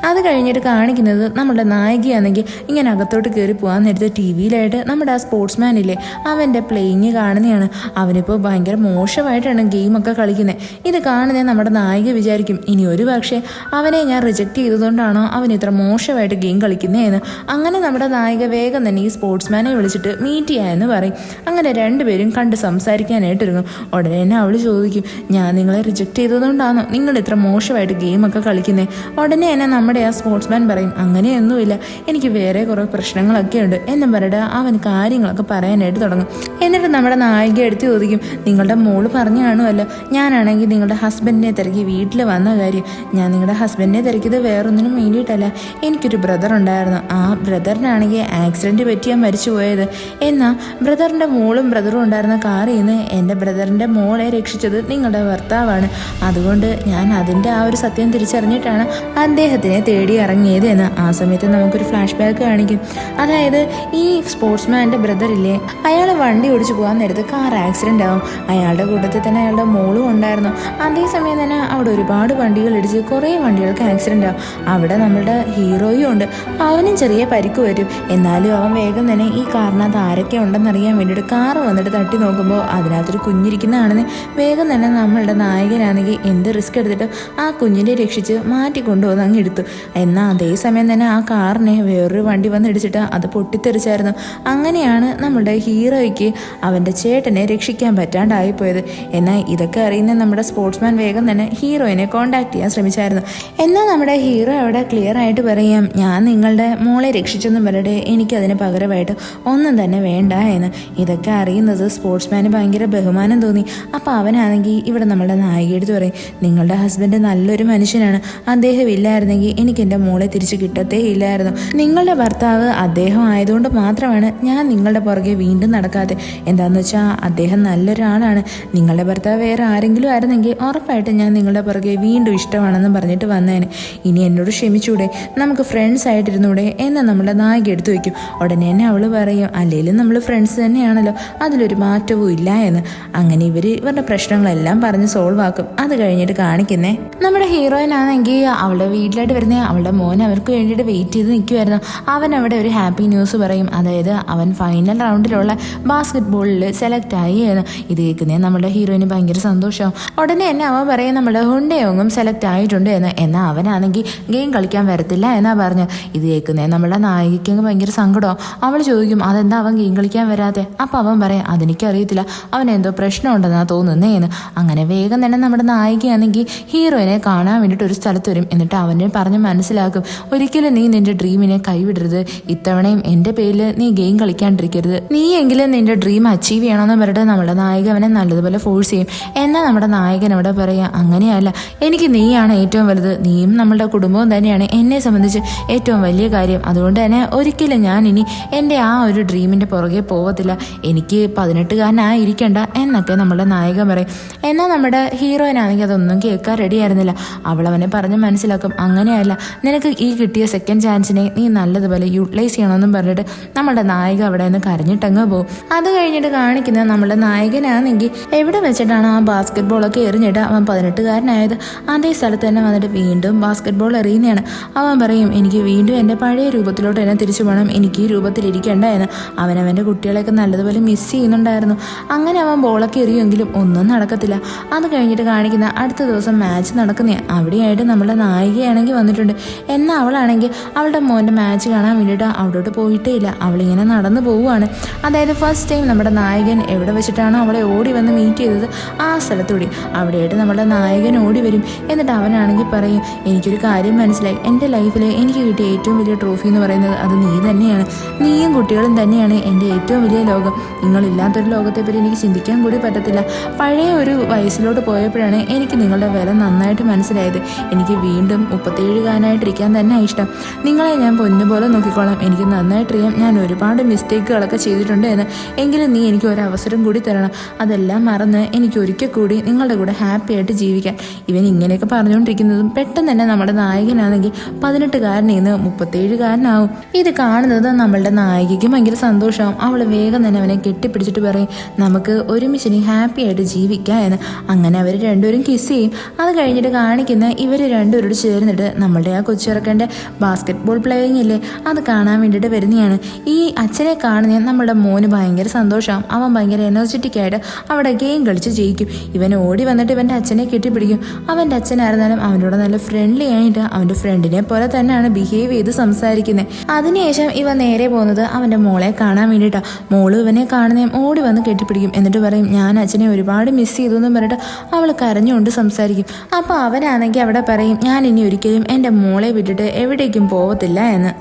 അത് കഴിഞ്ഞിട്ട് കാണിക്കുന്നത് നമ്മുടെ നായികയാണെങ്കിൽ ഇങ്ങനെ അകത്തോട്ട് കയറി പോകാൻ നേരത്തെ TV-യിലായിട്ട് നമ്മുടെ ആ സ്പോർട്സ്മാൻ ഇല്ലേ, അവൻ്റെ പ്ലേയിങ് കാണുന്നതാണ്. അവനിപ്പോൾ ഭയങ്കര മോശമായിട്ടാണ് ഗെയിമൊക്കെ കളിക്കുന്നത്. ഇത് കാണുന്നത് നമ്മുടെ നായിക വിചാരിക്കും, ഇനി ഒരു പക്ഷേ അവനെ ഞാൻ റിജക്റ്റ് ചെയ്തതുകൊണ്ടാണോ അവൻ ഇത്ര മോശമായിട്ട് ഗെയിം കളിക്കുന്നതെന്ന്. അങ്ങനെ നമ്മുടെ നായിക വേഗം തന്നെ ഈ സ്പോർട്സ് സ്പോർട്സ്മാനെ വിളിച്ചിട്ട് മീറ്റ് ചെയ്യാമെന്ന് പറയും. അങ്ങനെ രണ്ടുപേരും കണ്ട് സംസാരിക്കാനായിട്ട് ഒരുങ്ങും. ഉടനെ തന്നെ അവൾ ചോദിക്കും, ഞാൻ നിങ്ങളെ റിജക്റ്റ് ചെയ്തതുകൊണ്ടാണോ നിങ്ങൾ ഇത്ര മോശമായിട്ട് ഗെയിമൊക്കെ കളിക്കുന്നത്? ഉടനെ തന്നെ നമ്മുടെ ആ സ്പോർട്സ്മാൻ പറയും, അങ്ങനെയൊന്നുമില്ല, എനിക്ക് വേറെ കുറേ പ്രശ്നങ്ങളൊക്കെ ഉണ്ട് എന്ന് പറഞ്ഞിട്ട് അവൻ കാര്യങ്ങളൊക്കെ പറയാനായിട്ട് തുടങ്ങും. എന്നിട്ട് നമ്മുടെ നായിക എടുത്ത് ചോദിക്കും, നിങ്ങളുടെ മോള് പറഞ്ഞു കാണുമല്ലോ, ഞാനാണെങ്കിൽ നിങ്ങളുടെ ഹസ്ബൻഡിനെ തിരക്കി വീട്ടിൽ വന്ന കാര്യം. ഞാൻ നിങ്ങളുടെ ഹസ്ബൻഡിനെ തിരക്കിയത് വേറൊന്നിനും വേണ്ടിയിട്ടല്ല. എനിക്കൊരു ബ്രദർ ഉണ്ടായിരുന്നു. ആ ബ്രദറിനാണെങ്കിൽ ആക്സിഡൻറ്റ് പറ്റിയാൽ മരിച്ചു പോയത്. എന്നാൽ ബ്രദറിൻ്റെ മോളും ബ്രദറും ഉണ്ടായിരുന്ന കാറിൽ നിന്ന് എൻ്റെ ബ്രദറിൻ്റെ മോളെ രക്ഷിച്ചത് നിങ്ങളുടെ ഭർത്താവാണ്. അതുകൊണ്ട് ഞാൻ അതിൻ്റെ ആ ഒരു സത്യം തിരിച്ചറിഞ്ഞിട്ടാണ് അദ്ദേഹത്തിനെ തേടി ഇറങ്ങിയത് എന്ന് ആ സമയത്ത് നമുക്കൊരു ഫ്ലാഷ് ബാക്ക് കാണിക്കും. അതായത് ഈ സ്പോർട്സ്മാൻ്റെ ബ്രദറില്ലേ, അയാൾ വണ്ടി ഓടിച്ച് പോകാൻ നേരത്ത് കാർ ആക്സിഡൻ്റ് ആവും. അയാളുടെ കൂട്ടത്തിൽ തന്നെ അയാളുടെ മോളും ഉണ്ടായിരുന്നു. അതേസമയം തന്നെ അവിടെ ഒരുപാട് വണ്ടികൾ ഇടിച്ച് കുറേ വണ്ടികൾക്ക് ആക്സിഡൻ്റ് ആവും. അവിടെ നമ്മളുടെ ഹീറോയും ഉണ്ട്. അവനും ചെറിയ പരിക്ക് വരും. എന്നാലും അവൻ വേഗം തന്നെ ഈ കാറിനകത്ത് ആരൊക്കെ ഉണ്ടെന്നറിയാൻ വേണ്ടിയിട്ട് കാറ് വന്നിട്ട് തട്ടി നോക്കുമ്പോൾ അതിനകത്തൊരു കുഞ്ഞിരിക്കുന്നതാണെന്ന് വേഗം തന്നെ നമ്മളുടെ നായകനാണെങ്കിൽ എന്ത് റിസ്ക് എടുത്തിട്ട് ആ കുഞ്ഞിനെ രക്ഷിച്ച് മാറ്റി കൊണ്ടുവന്ന് അങ്ങ് എടുത്തു. എന്നാൽ അതേസമയം തന്നെ ആ കാറിനെ വേറൊരു വണ്ടി വന്ന് ഇടിച്ചിട്ട് അത് പൊട്ടിത്തെറിച്ചായിരുന്നു. അങ്ങനെയാണ് നമ്മളുടെ ഹീറോയ്ക്ക് അവൻ്റെ ചേട്ടനെ രക്ഷിക്കാൻ പറ്റാണ്ടായിപ്പോയത്. എന്നാൽ ഇതൊക്കെ അറിയുന്ന നമ്മുടെ സ്പോർട്സ്മാൻ വേഗം തന്നെ ഹീറോയിനെ കോൺടാക്ട് ചെയ്യാൻ ശ്രമിച്ചായിരുന്നു. എന്നാൽ നമ്മുടെ ഹീറോ അവിടെ ക്ലിയർ ആയിട്ട് പറയാം, ഞാൻ നിങ്ങളുടെ മോളെ രക്ഷിച്ചെന്നും പറയട്ടെ, എനിക്കതിന് പകരമായിട്ട് ഒന്നും തന്നെ വേണ്ട എന്ന്. ഇതൊക്കെ അറിയുന്നത് സ്പോർട്സ്മാന് ഭയങ്കര ബഹുമാനം തോന്നി. അപ്പോൾ അവനാണെങ്കിൽ ഇവിടെ നമ്മളുടെ നായികയെടുത്ത് പറയും, നിങ്ങളുടെ ഹസ്ബൻഡ് നല്ലൊരു മനുഷ്യനാണ്. അദ്ദേഹം ഇല്ലായിരുന്നെങ്കിൽ എനിക്ക് എൻ്റെ മോളെ തിരിച്ച് കിട്ടത്തേ ഇല്ലായിരുന്നു. നിങ്ങളുടെ ഭർത്താവ് അദ്ദേഹം ആയതുകൊണ്ട് മാത്രമാണ് ഞാൻ നിങ്ങളുടെ പുറകെ വീണ്ടും നടക്കാതെ. എന്താണെന്ന് വെച്ചാൽ അദ്ദേഹം നല്ലൊരാളാണ്. നിങ്ങളുടെ ഭർത്താവ് വേറെ ആരെങ്കിലും ആയിരുന്നെങ്കിൽ ഉറപ്പായിട്ട് ഞാൻ നിങ്ങളുടെ പുറകെ വീണ്ടും ഇഷ്ടമാണെന്ന് പറഞ്ഞിട്ട് വന്നേനെ. ഇനി എന്നോട് ക്ഷമിച്ചൂടെ, നമുക്ക് ഫ്രണ്ട്സ് ആയിട്ടിരുന്നൂടെ എന്ന് നമ്മുടെ നായിക എടുത്തു വയ്ക്കും. ഉടനെ തന്നെ അവൾ പറയും, അല്ലെങ്കിലും നമ്മൾ ഫ്രണ്ട്സ് തന്നെയാണല്ലോ, അതിലൊരു മാറ്റവും ഇല്ല എന്ന്. അങ്ങനെ ഇവരുടെ പ്രശ്നങ്ങളെല്ലാം പറഞ്ഞ് സോൾവ് ആക്കും. അത് കഴിഞ്ഞിട്ട് കാണിക്കുന്നേ നമ്മുടെ ഹീറോയിനാണെങ്കിൽ അവളുടെ വീട്ടിലായിട്ട് വരുന്ന അവളുടെ മോൻ അവർക്ക് വേണ്ടിയിട്ട് വെയിറ്റ് ചെയ്ത് നിൽക്കുമായിരുന്നു. അവൻ അവിടെ ഒരു ഹാപ്പി ന്യൂസ് പറയും. അതായത് അവൻ ഫൈനൽ റൗണ്ടിലുള്ള ബാസ്കറ്റ് ബോളിൽ സെലക്ട് ആയി എന്ന്. ഇത് കേൾക്കുന്നേ നമ്മുടെ ഹീറോയിന് ഭയങ്കര സന്തോഷമാവും. ഉടനെ തന്നെ അവൻ പറയും, നമ്മുടെ ഹുണ്ടയോങ്ങും സെലക്ട് ആയിട്ടുണ്ട് എന്ന്. എന്നാൽ അവനാണെങ്കിൽ ഗെയിം കളിക്കാൻ വരത്തില്ല എന്നാ പറഞ്ഞു. ഇത് കേൾക്കുന്നേ നമ്മുടെ നായികയ്ക്ക് ഭയങ്കര സങ്കടം. അവൾ ചോദിക്കും, അതെന്താ അവൻ ഗെയിം കളിക്കാൻ വരാതെ? അപ്പം അവൻ പറയാം, അതെനിക്കറിയത്തില്ല, അവനെന്തോ പ്രശ്നമുണ്ടെന്നാ തോന്നുന്നേ എന്ന്. അങ്ങനെ വേഗം തന്നെ നമ്മുടെ നായികയാണെങ്കിൽ ഹീറോയിനെ കാണാൻ വേണ്ടിയിട്ട് ഒരു സ്ഥലത്ത് വരും. എന്നിട്ട് അവനെ പറഞ്ഞ് മനസ്സിലാക്കും, ഒരിക്കലും നീ നിന്റെ ഡ്രീമിനെ കൈവിടരുത്. ഇത്തവണയും എൻ്റെ പേരിൽ നീ ഗെയിം കളിക്കാണ്ടിരിക്കരുത്. നീ എങ്കിലും നിന്റെ ഡ്രീം അച്ചീവ് ചെയ്യണമെന്ന് പറഞ്ഞിട്ട് നമ്മുടെ നായിക അവനെ നല്ലതുപോലെ ഫോഴ്സ് ചെയ്യും. എന്നാൽ നമ്മുടെ നായകൻ അവിടെ പറയാം, അങ്ങനെയല്ല, എനിക്ക് നീയാണ് ഏറ്റവും വലുത്. നീയും നമ്മളുടെ കുടുംബവും തന്നെയാണ് എന്നെ സംബന്ധിച്ച് ഏറ്റവും വലിയ കാര്യം. അതുകൊണ്ട് തന്നെ ഒരിക്കലും ഞാൻ ഇനി എൻ്റെ ആ ഒരു ഡ്രീമിൻ്റെ പുറകെ പോകത്തില്ല. എനിക്ക് 18കാരനായിരിക്കണ്ട എന്നൊക്കെ നമ്മുടെ നായകൻ പറയും. എന്നാൽ നമ്മുടെ ഹീറോയിനാണെങ്കിൽ അതൊന്നും കേൾക്കാൻ റെഡി ആയിരുന്നില്ല. അവളവനെ പറഞ്ഞ് മനസ്സിലാക്കും, അങ്ങനെയല്ല, നിനക്ക് ഈ കിട്ടിയ സെക്കൻഡ് ചാൻസിനെ നീ നല്ലതുപോലെ യൂട്ടിലൈസ് ചെയ്യണമെന്നും പറഞ്ഞിട്ട് നമ്മുടെ നായിക അവിടെ നിന്ന് കരഞ്ഞിട്ടങ്ങ് പോകും. അത് കഴിഞ്ഞിട്ട് കാണിക്കുന്ന നമ്മുടെ നായകനാണെങ്കിൽ എവിടെ വെച്ചിട്ടാണ് ആ ബാസ്കറ്റ് ബോളൊക്കെ എറിഞ്ഞിട്ട് അവൻ 18കാരനായത് അതേ സ്ഥലത്ത് തന്നെ വന്നിട്ട് വീണ്ടും ബാസ്കറ്റ് ബോൾ എറിയുന്നതാണ്. അവൻ പറയും, എനിക്ക് വീണ്ടും എൻ്റെ പഴയ രൂപത്തിലോട്ട് തന്നെ തിരിച്ചു പോകണം, എനിക്ക് ഈ രൂപത്തിലിരിക്കേണ്ട എന്ന്. അവനവൻ്റെ കുട്ടികളെയൊക്കെ നല്ലതുപോലെ മിസ് ചെയ്യുന്നുണ്ടായിരുന്നു. അങ്ങനെ അവൻ ബോളൊക്കെ എറിയുമെങ്കിലും ഒന്നും നടക്കത്തില്ല. അത് കഴിഞ്ഞിട്ട് കാണിക്കുന്ന അടുത്ത ദിവസം മാച്ച് നടക്കുന്നേ. അവിടെയായിട്ട് നമ്മുടെ നായികയാണെങ്കിൽ വന്നിട്ടുണ്ട്. എന്നാൽ അവളാണെങ്കിൽ അവളുടെ മോൻ്റെ മാച്ച് കാണാൻ വേണ്ടിയിട്ട് അവിടോട്ട് പോയിട്ടേ ഇല്ല. അവളിങ്ങനെ നടന്നു പോവുകയാണ്. അതായത് ഫസ്റ്റ് ടൈം നമ്മുടെ നായകൻ എവിടെ വെച്ചിട്ടാണോ അവളെ ഓടി വന്ന് മീറ്റ് ചെയ്തത് ആ സ്ഥലത്തൂടി അവിടെയായിട്ട് നമ്മുടെ നായകൻ ഓടി വരും. എന്നിട്ട് അവനാണെങ്കിൽ പറയും, എനിക്കൊരു കാര്യം മനസ്സിലായി, എൻ്റെ ലൈഫിൽ എനിക്ക് കിട്ടിയ ഏറ്റവും വലിയ ട്രോഫി എന്ന് പറയുന്നത് അത് നീ തന്നെയാണ്. നീയും കുട്ടികളും തന്നെയാണ് എൻ്റെ ഏറ്റവും വലിയ ലോകം. നിങ്ങളില്ലാത്തൊരു ലോകത്തെപ്പറ്റി എനിക്ക് ചിന്തിക്കാൻ കൂടി പറ്റത്തില്ല. പഴയ ഒരു വയസ്സിലോട്ട് പോയപ്പോഴാണ് എനിക്ക് നിങ്ങളുടെ വില നന്നായിട്ട് മനസ്സിലായത്. എനിക്ക് വീണ്ടും 37കാരനായിട്ടിരിക്കാൻ തന്നെ ഇഷ്ടം. നിങ്ങളെ ഞാൻ പൊന്നുപോലെ നോക്കിക്കോളാം. എനിക്ക് നന്നായിട്ടറിയാം ഞാൻ ഒരുപാട് മിസ്റ്റേക്കുകളൊക്കെ ചെയ്തിട്ടുണ്ട് എന്ന്. എങ്കിലും നീ എനിക്ക് ഒരു അവസരം കൂടി തരണം. അതെല്ലാം മറന്ന് എനിക്ക് ഒരിക്കൽ കൂടി നിങ്ങളുടെ കൂടെ ഹാപ്പി ആയിട്ട് ജീവിക്കാൻ. ഇവൻ ഇങ്ങനെയൊക്കെ പറഞ്ഞുകൊണ്ടിരിക്കുന്നതും പെട്ടെന്ന് തന്നെ നമ്മുടെ നായകനാണെങ്കിൽ 18കാരനിൽ നിന്ന് 37കാരനാവും. ഇത് കാണുന്നത് നമ്മളുടെ നായികയ്ക്ക് ഭയങ്കര സന്തോഷമാവും. അവൾ വേഗം തന്നെ അവനെ കെട്ടിപ്പിടിച്ചിട്ട് പറയും, നമുക്ക് ഒരുമിച്ച് ഹാപ്പി ആയിട്ട് ജീവിക്കാം എന്ന്. അങ്ങനെ അവർ രണ്ടുപേരും കിസ് ചെയ്യും. അത് കഴിഞ്ഞിട്ട് കാണിക്കുന്ന ഇവർ രണ്ടുപേരോട് ചേർന്നിട്ട് നമ്മളുടെ ആ കൊച്ചിറക്കൻ്റെ ബാസ്കറ്റ് ബോൾ പ്ലേയിങ് ഇല്ലേ അത് കാണാൻ വേണ്ടിയിട്ട് വരുന്നതാണ്. ഈ അച്ഛനെ കാണുന്ന നമ്മുടെ മോന് ഭയങ്കര സന്തോഷമാവും. അവൻ ഭയങ്കര എനർജറ്റിക് ആയിട്ട് അവിടെ ഗെയിം കളിച്ച് ജയിക്കും. ഇവൻ ഓടി വന്നിട്ട് ഇവൻ്റെ അച്ഛനെ കെട്ടിപ്പിടിക്കും. അവൻ്റെ അച്ഛനായിരുന്നാലും അവനോട് നല്ല ഫ്രണ്ട്ലി ആയിട്ട് അവൻ്റെ ഫ്രണ്ടിനെ പോലെ തന്നെയാണ് ബിഹേവ് ചെയ്ത് സംസാരിക്കുന്നത്. അതിനുശേഷം ഇവ നേരെ പോകുന്നത് അവൻ്റെ മോളെ കാണാൻ വേണ്ടിയിട്ടാണ്. മോള് ഇവനെ കാണുന്നതും ഓടി വന്ന് കെട്ടിപ്പിടിക്കും. എന്നിട്ട് പറയും ഞാൻ അച്ഛനെ ഒരുപാട് മിസ് ചെയ്തു എന്ന് പറഞ്ഞിട്ട് അവൾ കരഞ്ഞുകൊണ്ട് സംസാരിക്കും. അപ്പോൾ അവനാണെങ്കിൽ അവിടെ പറയും ഞാൻ ഇനി ഒരിക്കലും എൻ്റെ മോളെ വിട്ടിട്ട് എവിടേക്കും പോവത്തില്ല എന്ന്.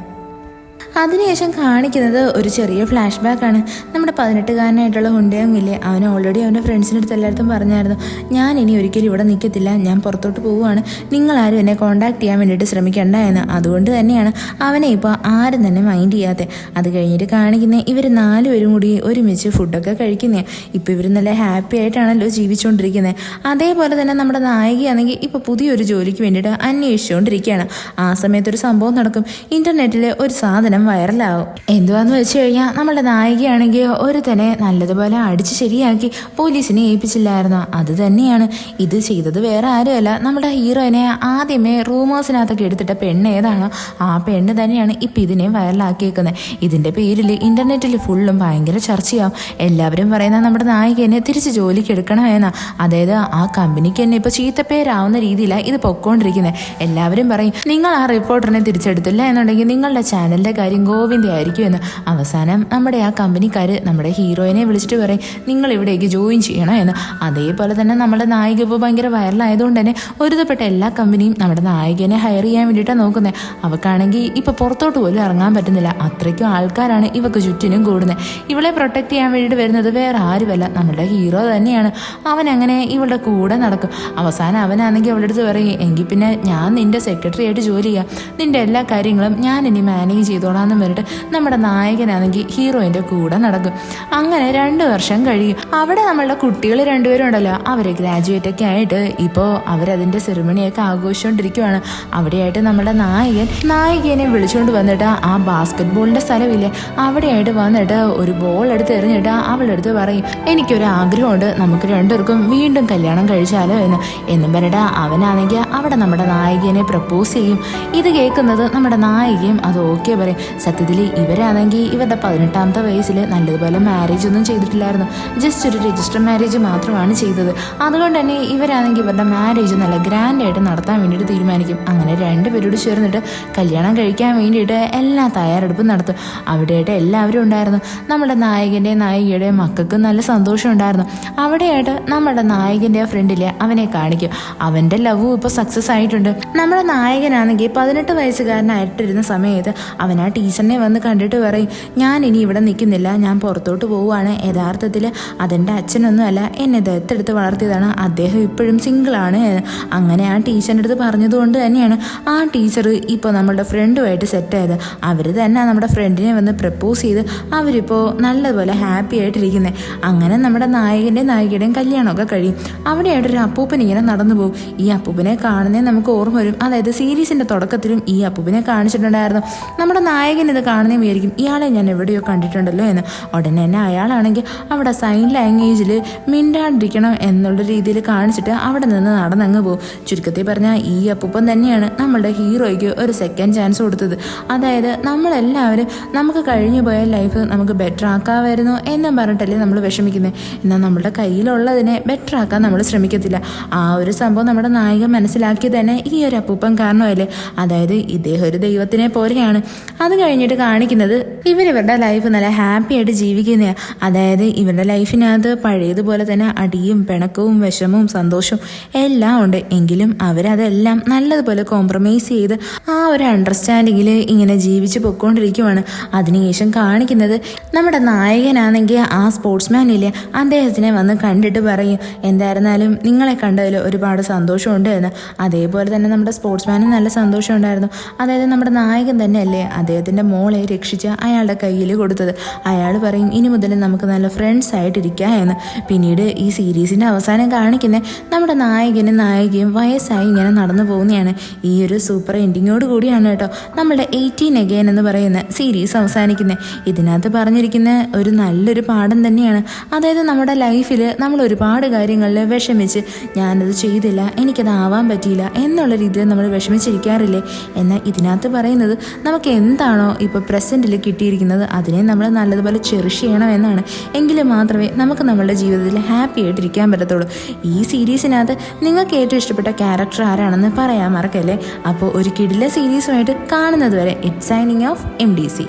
അതിനുശേഷം കാണിക്കുന്നത് ഒരു ചെറിയ ഫ്ലാഷ് ബാക്കാണ്. നമ്മുടെ 18കാരനായിട്ടുള്ള ഹുണ്ടയങ്ങില്ലേ, അവൻ ഓൾറെഡി അവൻ്റെ ഫ്രണ്ട്സിൻ്റെ അടുത്ത് എല്ലായിടത്തും പറഞ്ഞായിരുന്നു ഞാൻ ഇനി ഒരിക്കലും ഇവിടെ നിൽക്കത്തില്ല, ഞാൻ പുറത്തോട്ട് പോവുകയാണ്, നിങ്ങളാരും എന്നെ കോൺടാക്ട് ചെയ്യാൻ വേണ്ടിയിട്ട് ശ്രമിക്കണ്ട എന്ന്. അതുകൊണ്ട് തന്നെയാണ് അവനെ ഇപ്പോൾ ആരും തന്നെ മൈൻഡ് ചെയ്യാതെ. അത് കഴിഞ്ഞിട്ട് കാണിക്കുന്നത് ഇവർ 4 പേരും കൂടി ഒരുമിച്ച് ഫുഡൊക്കെ കഴിക്കുന്നേ. ഇപ്പോൾ ഇവർ നല്ല ഹാപ്പി ആയിട്ടാണല്ലോ ജീവിച്ചുകൊണ്ടിരിക്കുന്നത്. അതേപോലെ തന്നെ നമ്മുടെ നായികയാണെങ്കിൽ ഇപ്പോൾ പുതിയൊരു ജോലിക്ക് വേണ്ടിയിട്ട് അന്വേഷിച്ചുകൊണ്ടിരിക്കുകയാണ്. ആ സമയത്തൊരു സംഭവം നടക്കും. ഇൻ്റർനെറ്റിൽ ഒരു സാധനം വൈറലാവും. എന്തുവാന്ന് വെച്ച് കഴിഞ്ഞാൽ നമ്മുടെ നായികയാണെങ്കിൽ ഒരുത്തനെ നല്ലതുപോലെ അടിച്ച് ശരിയാക്കി പോലീസിനെ ഏൽപ്പിച്ചില്ലായിരുന്നു. അത് തന്നെയാണ് ഇത് ചെയ്തത്. വേറെ ആരുമല്ല, നമ്മുടെ ഹീറോയിനെ ആദ്യമേ റൂമേഴ്സിനകത്തൊക്കെ എടുത്തിട്ട പെണ്ണ് ഏതാണോ ആ പെണ്ണ് തന്നെയാണ് ഇപ്പം ഇതിനെ വൈറലാക്കിയേക്കുന്നത്. ഇതിൻ്റെ പേരിൽ ഇൻ്റർനെറ്റിൽ ഫുള്ളും ഭയങ്കര ചർച്ചയാവും. എല്ലാവരും പറയുന്നത് നമ്മുടെ നായികനെ തിരിച്ച് ജോലിക്ക് എടുക്കണമെന്നാ. അതായത് ആ കമ്പനിക്ക് തന്നെ ഇപ്പോൾ ചീത്തപ്പേരാവുന്ന രീതിയിലാണ് ഇത് പൊക്കോണ്ടിരിക്കുന്നത്. എല്ലാവരും പറയും നിങ്ങൾ ആ റിപ്പോർട്ടറിനെ തിരിച്ചെടുത്തില്ല എന്നുണ്ടെങ്കിൽ നിങ്ങളുടെ ചാനലിൻ്റെ കാര്യം ഗോവിന്ദയായിരിക്കും എന്ന്. അവസാനം നമ്മുടെ ആ കമ്പനിക്കാർ നമ്മുടെ ഹീറോയിനെ വിളിച്ചിട്ട് പറയും നിങ്ങൾ ഇവിടേക്ക് ജോയിൻ ചെയ്യണം എന്ന്. അതേപോലെ തന്നെ നമ്മുടെ നായിക ഇപ്പോൾ ഭയങ്കര വൈറലായതുകൊണ്ട് തന്നെ ഒരുതപ്പെട്ട എല്ലാ കമ്പനിയും നമ്മുടെ നായികനെ ഹയർ ചെയ്യാൻ വേണ്ടിയിട്ടാണ് നോക്കുന്നത്. അവൾക്കാണെങ്കിൽ ഇപ്പോൾ പുറത്തോട്ട് പോലും ഇറങ്ങാൻ പറ്റുന്നില്ല. അത്രയ്ക്കും ആൾക്കാരാണ് ഇവക്ക് ചുറ്റിനും കൂടുന്നത്. ഇവളെ പ്രൊട്ടക്ട് ചെയ്യാൻ വേണ്ടിയിട്ട് വരുന്നത് വേറെ ആരുമല്ല, നമ്മുടെ ഹീറോ തന്നെയാണ്. അവനങ്ങനെ ഇവളുടെ കൂടെ നടക്കും. അവസാനം അവനാണെങ്കിൽ അവളുടെ അടുത്ത് പറയും എങ്കിൽ പിന്നെ ഞാൻ നിൻ്റെ സെക്രട്ടറി ആയിട്ട് ജോലി ചെയ്യാം, നിൻ്റെ എല്ലാ കാര്യങ്ങളും ഞാൻ ഇനി മാനേജ് ചെയ്തോളാം എന്ന് പറഞ്ഞിട്ട് നമ്മുടെ നായകനാണെങ്കിൽ ഹീറോയിൻ്റെ കൂടെ നടക്കും. അങ്ങനെ 2 വർഷം കഴിയും. അവിടെ നമ്മളുടെ കുട്ടികൾ 2 പേരും ഉണ്ടല്ലോ, അവർ ഗ്രാജുവേറ്റ് ഒക്കെ ആയിട്ട് ഇപ്പോൾ അവരതിൻ്റെ സെറിമണിയൊക്കെ ആഘോഷിച്ചുകൊണ്ടിരിക്കുവാണ്. അവിടെയായിട്ട് നമ്മുടെ നായികനെ വിളിച്ചുകൊണ്ട് വന്നിട്ട് ആ ബാസ്കറ്റ് ബോളിൻ്റെ സ്ഥലമില്ലേ അവിടെയായിട്ട് വന്നിട്ട് ഒരു ബോൾ എടുത്ത് എറിഞ്ഞിട്ട് അവളുടെ അടുത്ത് പറയും എനിക്കൊരു ആഗ്രഹമുണ്ട്, നമുക്ക് 2 പേർക്കും വീണ്ടും കല്യാണം കഴിച്ചാലോ എന്നും പറഞ്ഞിട്ട് അവനാണെങ്കിൽ അവിടെ നമ്മുടെ നായികനെ പ്രപ്പോസ് ചെയ്യും. ഇത് കേൾക്കുന്നത് നമ്മുടെ നായികയും അത് ഓക്കെ പറയും. സത്യത്തിൽ ഇവരാണെങ്കിൽ ഇവരുടെ 18ാമത്തെ വയസ്സിൽ നല്ലതുപോലെ മാരേജ് ഒന്നും ചെയ്തിട്ടില്ലായിരുന്നു. ജസ്റ്റ് ഒരു രജിസ്റ്റർ മാരേജ് മാത്രമാണ് ചെയ്തത്. അതുകൊണ്ട് തന്നെ ഇവരാണെങ്കിൽ ഇവരുടെ മാരേജ് നല്ല ഗ്രാൻഡായിട്ട് നടത്താൻ വേണ്ടിയിട്ട് തീരുമാനിക്കും. അങ്ങനെ 2 പേരോട് ചേർന്നിട്ട് കല്യാണം കഴിക്കാൻ വേണ്ടിയിട്ട് എല്ലാ തയ്യാറെടുപ്പും നടത്തും. അവിടെയായിട്ട് എല്ലാവരും ഉണ്ടായിരുന്നു. നമ്മുടെ നായകൻ്റെയും നായികയുടെയും മക്കൾക്കും നല്ല സന്തോഷം ഉണ്ടായിരുന്നു. അവിടെയായിട്ട് നമ്മുടെ നായകൻ്റെ ഫ്രണ്ടിലെ അവനെ കാണിക്കും. അവൻ്റെ ലവും ഇപ്പോൾ സക്സസ് ആയിട്ടുണ്ട്. നമ്മുടെ നായകനാണെങ്കിൽ 18 വയസ്സുകാരനായിട്ടിരുന്ന സമയത്ത് അവൻ ആ ടീച്ചറിനെ വന്ന് കണ്ടിട്ട് പറയും ഞാൻ ഇനി ഇവിടെ നിൽക്കുന്നില്ല, ഞാൻ പുറത്തോട്ട് പോവുകയാണ്. യഥാർത്ഥത്തിൽ അതെൻ്റെ അച്ഛനൊന്നുമല്ല, എന്നെ ദത്തെടുത്ത് വളർത്തിയതാണ്, അദ്ദേഹം ഇപ്പോഴും സിംഗിളാണ്. അങ്ങനെ ആ ടീച്ചറിൻ്റെ അടുത്ത് പറഞ്ഞതുകൊണ്ട് തന്നെയാണ് ആ ടീച്ചർ ഇപ്പോൾ നമ്മളുടെ ഫ്രണ്ടുമായിട്ട് സെറ്റായത്. അവർ തന്നെ നമ്മുടെ ഫ്രണ്ടിനെ വന്ന് പ്രപ്പോസ് ചെയ്ത് അവരിപ്പോൾ നല്ലതുപോലെ ഹാപ്പി ആയിട്ടിരിക്കുന്നത്. അങ്ങനെ നമ്മുടെ നായകൻ്റെയും കല്യാണമൊക്കെ കഴിയും. അവിടെയായിട്ടൊരു അപ്പൂപ്പൻ ഇങ്ങനെ നടന്നു പോകും. ഈ അപ്പൂപ്പനെ കാണുന്നേ നമുക്ക് ഓർമ്മ വരും. അതായത് സീരീസിൻ്റെ തുടക്കത്തിലും ഈ അപ്പൂപ്പനെ കാണിച്ചിട്ടുണ്ടായിരുന്നു. നമ്മുടെ നായകൻ ഇത് കാണുന്നേ വിചാരിക്കും ഇയാളെ ഞാൻ എവിടെയോ കണ്ടിട്ടുണ്ടല്ലോ എന്ന്. ഉടനെ തന്നെ അയാളാണെങ്കിൽ അവിടെ സൈൻ ലാംഗ്വേജിൽ മിണ്ടാണ്ടിരിക്കണം എന്നുള്ള രീതിയിൽ കാണിച്ചിട്ട് അവിടെ നിന്ന് നടന്നങ്ങ് പോകും. ചുരുക്കത്തിൽ പറഞ്ഞാൽ ഈ അപ്പൂപ്പൻ തന്നെയാണ് നമ്മളുടെ ഹീറോയ്ക്ക് ഒരു സെക്കൻഡ് ചാൻസ് കൊടുത്തത്. അതായത് നമ്മളെല്ലാവരും നമുക്ക് കഴിഞ്ഞു പോയ ലൈഫ് നമുക്ക് ബെറ്റർ ആക്കാമായിരുന്നു എന്നും പറഞ്ഞിട്ടല്ലേ നമ്മൾ വിഷമിക്കുന്നത്. എന്നാൽ നമ്മളുടെ കയ്യിലുള്ളതിനെ ബെറ്റർ ആക്കാൻ നമ്മൾ ശ്രമിക്കത്തില്ല. ആ ഒരു സംഭവം നമ്മുടെ നായകൻ മനസ്സിലാക്കിയത് തന്നെ ഈ ഒരു അപ്പൂപ്പൻ കാരണമല്ലേ. അതായത് ഇദ്ദേഹം ഒരു ദൈവത്തിനെ പോലെയാണ്. അത് കഴിഞ്ഞിട്ട് കാണിക്കുന്നത് ഇവരുടെ ലൈഫ് നല്ല ഹാപ്പി ആയിട്ട് ജീവിക്കുന്നതാണ്. അതായത് ഇവരുടെ ലൈഫിനകത്ത് പഴയതുപോലെ തന്നെ അടിയും പിണക്കവും വിഷമവും സന്തോഷവും എല്ലാം ഉണ്ട്. എങ്കിലും അവരതെല്ലാം നല്ലതുപോലെ കോംപ്രമൈസ് ചെയ്ത് ആ ഒരു അണ്ടർസ്റ്റാൻഡിങ്ങിൽ ഇങ്ങനെ ജീവിച്ച് പൊയ്ക്കൊണ്ടിരിക്കുവാണ്. അതിനുശേഷം കാണിക്കുന്നത് നമ്മുടെ നായകനാണെങ്കിൽ ആ സ്പോർട്സ്മാനില്ലേ അദ്ദേഹത്തിനെ വന്ന് കണ്ടിട്ട് പറയും എന്തായിരുന്നാലും നിങ്ങളെ കണ്ടതിൽ ഒരുപാട് സന്തോഷമുണ്ട് എന്ന്. അതേപോലെ തന്നെ നമ്മുടെ സ്പോർട്സ്മാനും നല്ല സന്തോഷം ഉണ്ടായിരുന്നു. അതായത് നമ്മുടെ നായകൻ തന്നെയല്ലേ അദ്ദേഹത്തിൻ്റെ മോളെ രക്ഷിച്ച് അയാളുടെ കയ്യിൽ കൊടുത്തത്. അയാൾ പറയും ഇനി മുതൽ നമുക്ക് നല്ല ഫ്രണ്ട്സ് ആയിട്ടിരിക്കാം എന്ന്. പിന്നീട് ഈ സീരീസിൻ്റെ അവസാനം കാണിക്കുന്നത് നമ്മുടെ നായകനും നായികയും വയസ്സായി ഇങ്ങനെ നടന്നു പോകുന്നതാണ്. ഈ ഒരു സൂപ്പർ എൻഡിങ്ങോട് കൂടിയാണ് കേട്ടോ നമ്മളുടെ 18 Again എന്ന് പറയുന്ന സീരീസ് അവസാനിക്കുന്നത്. ഇതിനകത്ത് പറഞ്ഞിരിക്കുന്ന ഒരു നല്ലൊരു പാഠം തന്നെയാണ്. അതായത് നമ്മുടെ ലൈഫിൽ നമ്മൾ ഒരുപാട് കാര്യങ്ങളിൽ വിഷമിച്ച് ഞാനത് ചെയ്തില്ല, എനിക്കതാവാൻ പറ്റിയില്ല എന്നുള്ള രീതിയിൽ നമ്മൾ വിഷമിച്ചിരിക്കാറില്ലേ. എന്നാൽ ഇതിനകത്ത് പറയുന്നത് നമുക്ക് എന്താണോ ഇപ്പോൾ പ്രസൻറ്റിൽ കിട്ടിയിരിക്കുന്നത് അതിനെ നമ്മൾ നല്ലതുപോലെ ചെറിഷ് ചെയ്യണം എന്നാണ്. എങ്കിൽ മാത്രമേ നമുക്ക് നമ്മളുടെ ജീവിതത്തിൽ ഹാപ്പി ആയിട്ടിരിക്കാൻ പറ്റത്തുള്ളൂ. ഈ സീരീസിനകത്ത് നിങ്ങൾക്ക് ഏറ്റവും ഇഷ്ടപ്പെട്ട ക്യാരക്ടർ ആരാണെന്ന് പറയാൻ മറക്കല്ലേ. അപ്പോൾ ഒരു കിടില സീരീസുമായിട്ട് കാണുന്നത് വരെ ഇറ്റ്സ് സൈനിങ് ഓഫ് MDC.